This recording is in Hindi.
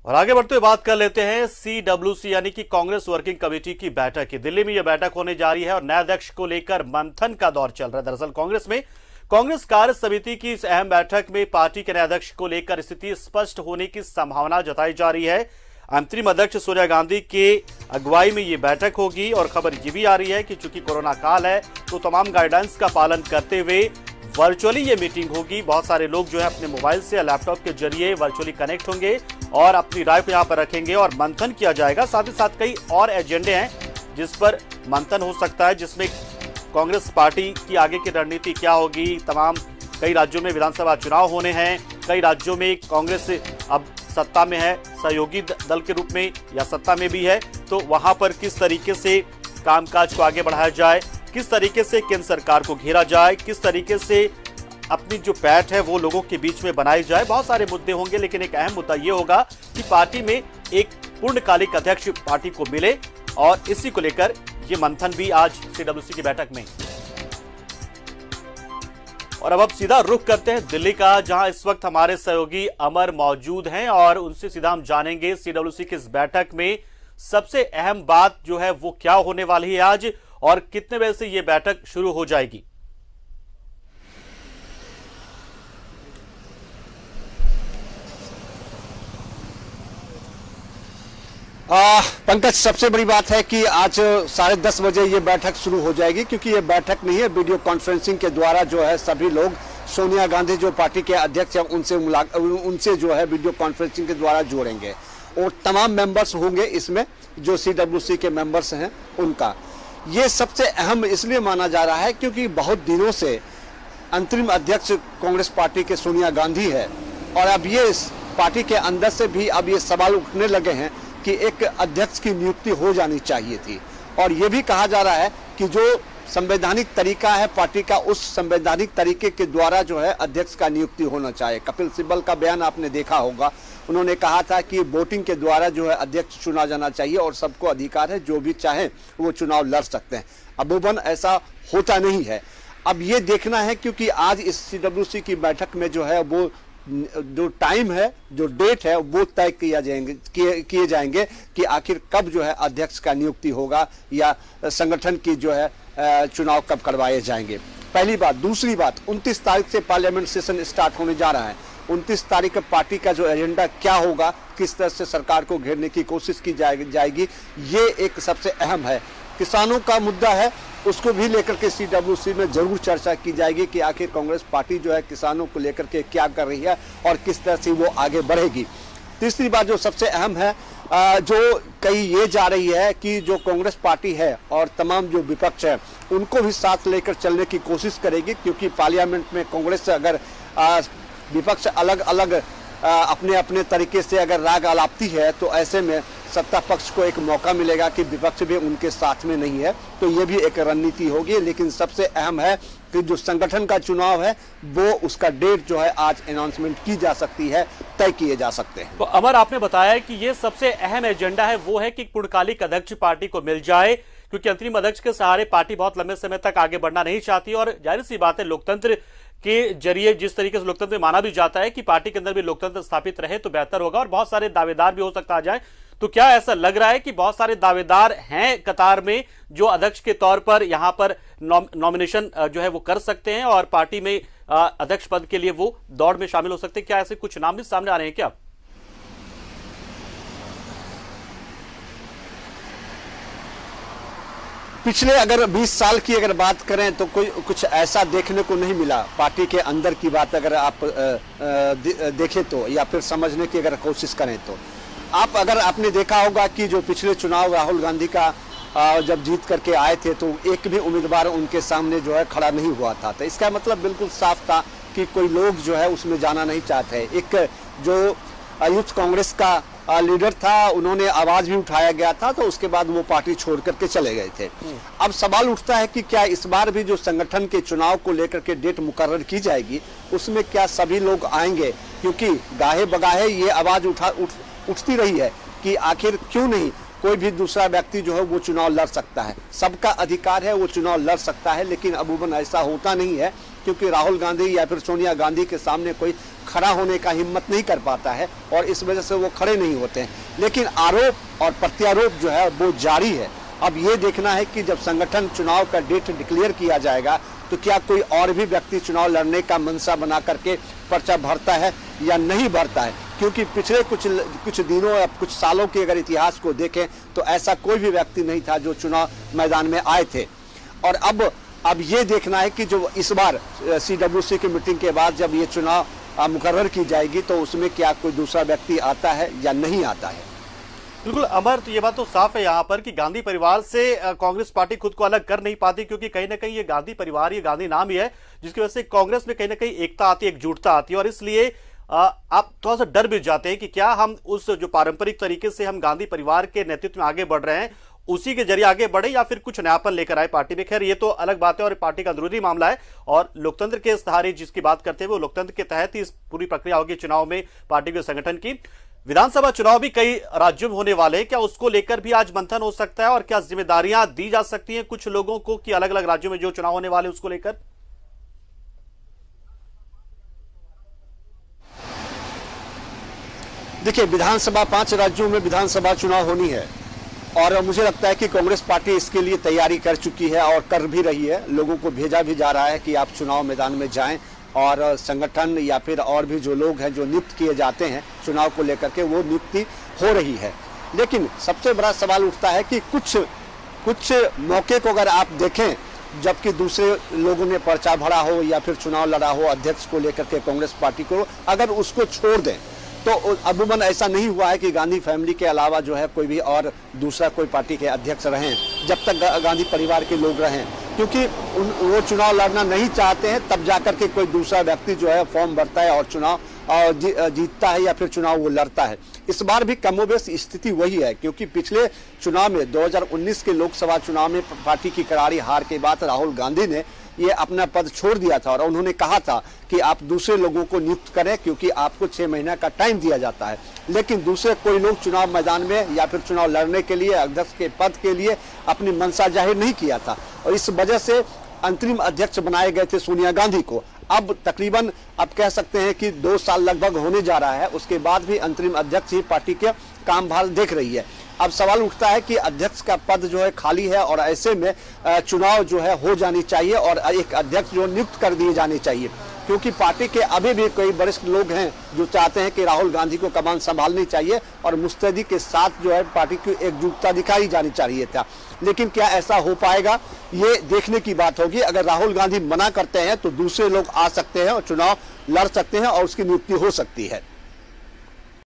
और आगे बढ़ते हुए बात कर लेते हैं CWC यानी कि कांग्रेस वर्किंग कमेटी की बैठक की। दिल्ली में यह बैठक होने जा रही है और नए अध्यक्ष को लेकर मंथन का दौर चल रहा है। दरअसल कांग्रेस कार्य समिति की इस अहम बैठक में पार्टी के नए अध्यक्ष को लेकर स्थिति स्पष्ट होने की संभावना जताई जा रही है। अंतरिम अध्यक्ष सोनिया गांधी के अगुवाई में ये बैठक होगी और खबर ये भी आ रही है कि चूंकि कोरोना काल है तो तमाम गाइडलाइंस का पालन करते हुए वर्चुअली ये मीटिंग होगी। बहुत सारे लोग जो है अपने मोबाइल से या लैपटॉप के जरिए वर्चुअली कनेक्ट होंगे और अपनी राय को यहाँ पर रखेंगे और मंथन किया जाएगा। साथ ही साथ कई और एजेंडे हैं जिस पर मंथन हो सकता है, जिसमें कांग्रेस पार्टी की आगे की रणनीति क्या होगी। कई राज्यों में विधानसभा चुनाव होने हैं, कई राज्यों में कांग्रेस अब सत्ता में है सहयोगी दल के रूप में या सत्ता में भी है, तो वहां पर किस तरीके से कामकाज को आगे बढ़ाया जाए, किस तरीके से केंद्र सरकार को घेरा जाए, किस तरीके से अपनी जो पैठ है वो लोगों के बीच में बनाई जाए। बहुत सारे मुद्दे होंगे, लेकिन एक अहम मुद्दा ये होगा कि पार्टी में एक पूर्णकालिक अध्यक्ष पार्टी को मिले और इसी को लेकर ये मंथन भी आज CWC की बैठक में। और अब सीधा रुख करते हैं दिल्ली का, जहां इस वक्त हमारे सहयोगी अमर मौजूद हैं और उनसे सीधा हम जानेंगे CWC की इस बैठक में सबसे अहम बात जो है वो क्या होने वाली है आज और कितने बजे से ये बैठक शुरू हो जाएगी। पंकज, सबसे बड़ी बात है कि आज 10:30 बजे ये बैठक शुरू हो जाएगी, क्योंकि ये बैठक नहीं है, वीडियो कॉन्फ्रेंसिंग के द्वारा जो है सभी लोग सोनिया गांधी जो पार्टी के अध्यक्ष हैं उनसे जो है वीडियो कॉन्फ्रेंसिंग के द्वारा जोड़ेंगे और तमाम मेंबर्स होंगे इसमें जो CWC के मेंबर्स हैं उनका। ये सबसे अहम इसलिए माना जा रहा है क्योंकि बहुत दिनों से अंतरिम अध्यक्ष कांग्रेस पार्टी के सोनिया गांधी है और अब ये इस पार्टी के अंदर से भी अब ये सवाल उठने लगे हैं कि एक अध्यक्ष की नियुक्ति हो जानी चाहिए थी। और ये भी कहा जा रहा है कि जो संवैधानिक तरीका है पार्टी का, उस संवैधानिक तरीके के द्वारा जो है अध्यक्ष का नियुक्ति होना चाहिए। कपिल सिब्बल का बयान आपने देखा होगा, उन्होंने कहा था कि वोटिंग के द्वारा जो है अध्यक्ष चुना जाना चाहिए और सबको अधिकार है, जो भी चाहे वो चुनाव लड़ सकते हैं। अमूमन ऐसा होता नहीं है। अब ये देखना है क्योंकि आज इस CWC की बैठक में जो है वो जो टाइम है, जो डेट है वो तय किए जाएंगे कि आखिर कब जो है अध्यक्ष का नियुक्ति होगा या संगठन की जो है चुनाव कब करवाए जाएंगे। पहली बात। दूसरी बात, 29 तारीख से पार्लियामेंट सेशन स्टार्ट होने जा रहा है। 29 तारीख को पार्टी का जो एजेंडा क्या होगा, किस तरह से सरकार को घेरने की कोशिश की जाएगी, ये एक सबसे अहम है। किसानों का मुद्दा है, उसको भी लेकर के CWC में जरूर चर्चा की जाएगी कि आखिर कांग्रेस पार्टी जो है किसानों को लेकर के क्या कर रही है और किस तरह से वो आगे बढ़ेगी। तीसरी बात जो सबसे अहम है, जो कही ये जा रही है कि जो कांग्रेस पार्टी है और तमाम जो विपक्ष है उनको भी साथ लेकर चलने की कोशिश करेगी, क्योंकि पार्लियामेंट में कांग्रेस से अगर विपक्ष अलग अलग अपने अपने तरीके से अगर राग अलापती है तो ऐसे में सत्ता पक्ष को एक मौका मिलेगा कि विपक्ष भी उनके साथ में नहीं है, तो ये भी एक रणनीति होगी। लेकिन सबसे अहम है कि जो संगठन का चुनाव है वो उसका डेट जो है आज अनाउंसमेंट की जा सकती है, तय किए जा सकते हैं। तो अमर, आपने बताया कि ये सबसे अहम एजेंडा है वो है कि पूर्णकालिक अध्यक्ष पार्टी को मिल जाए, क्योंकि अंतरिम अध्यक्ष के सहारे पार्टी बहुत लंबे समय तक आगे बढ़ना नहीं चाहती और जाहिर सी बात है लोकतंत्र के जरिए जिस तरीके से लोकतंत्र में माना भी जाता है कि पार्टी के अंदर भी लोकतंत्र स्थापित रहे तो बेहतर होगा और बहुत सारे दावेदार भी हो सकता आ जाए। तो क्या ऐसा लग रहा है कि बहुत सारे दावेदार हैं कतार में जो अध्यक्ष के तौर पर यहां पर नॉमिनेशन जो है वो कर सकते हैं और पार्टी में अध्यक्ष पद के लिए वो दौड़ में शामिल हो सकते हैं? क्या ऐसे कुछ नाम भी सामने आ रहे हैं क्या? पिछले अगर 20 साल की अगर बात करें तो कोई कुछ ऐसा देखने को नहीं मिला। पार्टी के अंदर की बात अगर आप देखें तो या फिर समझने की अगर कोशिश करें तो आपने देखा होगा कि जो पिछले चुनाव राहुल गांधी का जब जीत करके आए थे तो एक भी उम्मीदवार उनके सामने जो है खड़ा नहीं हुआ था। तो इसका मतलब बिल्कुल साफ था कि कोई लोग जो है उसमें जाना नहीं चाहते। एक जो यूथ कांग्रेस का लीडर था, उन्होंने आवाज भी उठाया गया था, तो उसके बाद वो पार्टी छोड़ करके चले गए थे। अब सवाल उठता है कि क्या इस बार भी जो संगठन के चुनाव को लेकर के डेट मुकर्रर की जाएगी उसमें क्या सभी लोग आएंगे, क्योंकि गाहे बगाहे ये आवाज उठती रही है कि आखिर क्यों नहीं कोई भी दूसरा व्यक्ति जो है वो चुनाव लड़ सकता है, सबका अधिकार है वो चुनाव लड़ सकता है। लेकिन अमूमन ऐसा होता नहीं है क्योंकि राहुल गांधी या फिर सोनिया गांधी के सामने कोई खड़ा होने का हिम्मत नहीं कर पाता है और इस वजह से वो खड़े नहीं होते हैं। लेकिन आरोप और प्रत्यारोप जो है वो जारी है। अब ये देखना है कि जब संगठन चुनाव का डेट डिक्लेयर किया जाएगा तो क्या कोई और भी व्यक्ति चुनाव लड़ने का मनसा बना करके पर्चा भरता है या नहीं भरता है, क्योंकि पिछले कुछ दिनों या कुछ सालों के अगर इतिहास को देखें तो ऐसा कोई भी व्यक्ति नहीं था जो चुनाव मैदान में आए थे। और अब ये देखना है कि जो इस बार CWC की मीटिंग के बाद जब ये चुनाव मुकर्रर की जाएगी तो उसमें क्या कोई दूसरा व्यक्ति आता है या नहीं आता है। बिल्कुल अमर, तो ये बात तो साफ है यहाँ पर कि गांधी परिवार से कांग्रेस पार्टी खुद को अलग कर नहीं पाती, क्योंकि कहीं ना कहीं ये गांधी परिवार, ये गांधी नाम ही है जिसकी वजह से कांग्रेस में कहीं ना कहीं एकता आती है, एकजुटता आती है। और इसलिए आप थोड़ा सा डर भी जाते हैं कि क्या हम उस जो पारंपरिक तरीके से हम गांधी परिवार के नेतृत्व में आगे बढ़ रहे हैं उसी के जरिए आगे बढ़े या फिर कुछ नयापन लेकर आए पार्टी में। खैर ये तो अलग बात है और पार्टी का अंदरूनी मामला है और लोकतंत्र के सहारे जिसकी बात करते हैं वो लोकतंत्र के तहत ही इस पूरी प्रक्रिया होगी चुनाव में पार्टी के संगठन की। विधानसभा चुनाव भी कई राज्यों में होने वाले हैं, क्या उसको लेकर भी आज मंथन हो सकता है और क्या जिम्मेदारियां दी जा सकती हैं कुछ लोगों को कि अलग अलग राज्यों में जो चुनाव होने वाले उसको लेकर? देखिए, विधानसभा 5 राज्यों में विधानसभा चुनाव होनी है और मुझे लगता है कि कांग्रेस पार्टी इसके लिए तैयारी कर चुकी है और कर भी रही है। लोगों को भेजा भी जा रहा है कि आप चुनाव मैदान में जाएं और संगठन या फिर और भी जो लोग हैं जो नियुक्त किए जाते हैं चुनाव को लेकर के वो नियुक्ति हो रही है। लेकिन सबसे बड़ा सवाल उठता है कि कुछ मौके को अगर आप देखें जबकि दूसरे लोगों ने पर्चा भरा हो या फिर चुनाव लड़ा हो अध्यक्ष को लेकर के कांग्रेस पार्टी को, अगर उसको छोड़ दें तो अमूमन ऐसा नहीं हुआ है कि गांधी फैमिली के अलावा जो है कोई भी और दूसरा कोई पार्टी के अध्यक्ष रहें जब तक गांधी परिवार के लोग रहें, क्योंकि वो चुनाव लड़ना नहीं चाहते हैं। तब जाकर के कोई दूसरा व्यक्ति जो है फॉर्म भरता है और चुनाव जीतता है या फिर चुनाव वो लड़ता है। इस बार भी कमोबेश स्थिति वही है, क्योंकि पिछले चुनाव में 2019 के लोकसभा चुनाव में पार्टी की करारी हार के बाद राहुल गांधी ने ये अपना पद छोड़ दिया था और उन्होंने कहा था कि आप दूसरे लोगों को नियुक्त करें क्योंकि आपको 6 महीना का टाइम दिया जाता है। लेकिन दूसरे कोई लोग चुनाव मैदान में या फिर चुनाव लड़ने के लिए अध्यक्ष के पद के लिए अपनी मंशा जाहिर नहीं किया था और इस वजह से अंतरिम अध्यक्ष बनाए गए थे सोनिया गांधी को। अब तकरीबन आप कह सकते हैं कि 2 साल लगभग होने जा रहा है, उसके बाद भी अंतरिम अध्यक्ष ही पार्टी के कामभार देख रही है। अब सवाल उठता है कि अध्यक्ष का पद जो है खाली है और ऐसे में चुनाव जो है हो जानी चाहिए और एक अध्यक्ष जो नियुक्त कर दिए जाने चाहिए, क्योंकि पार्टी के अभी भी कई वरिष्ठ लोग हैं जो चाहते हैं कि राहुल गांधी को कमान संभालनी चाहिए और मुस्तैदी के साथ जो है पार्टी की एकजुटता दिखाई जानी चाहिए था। लेकिन क्या ऐसा हो पाएगा, ये देखने की बात होगी। अगर राहुल गांधी मना करते हैं तो दूसरे लोग आ सकते हैं और चुनाव लड़ सकते हैं और उसकी नियुक्ति हो सकती है।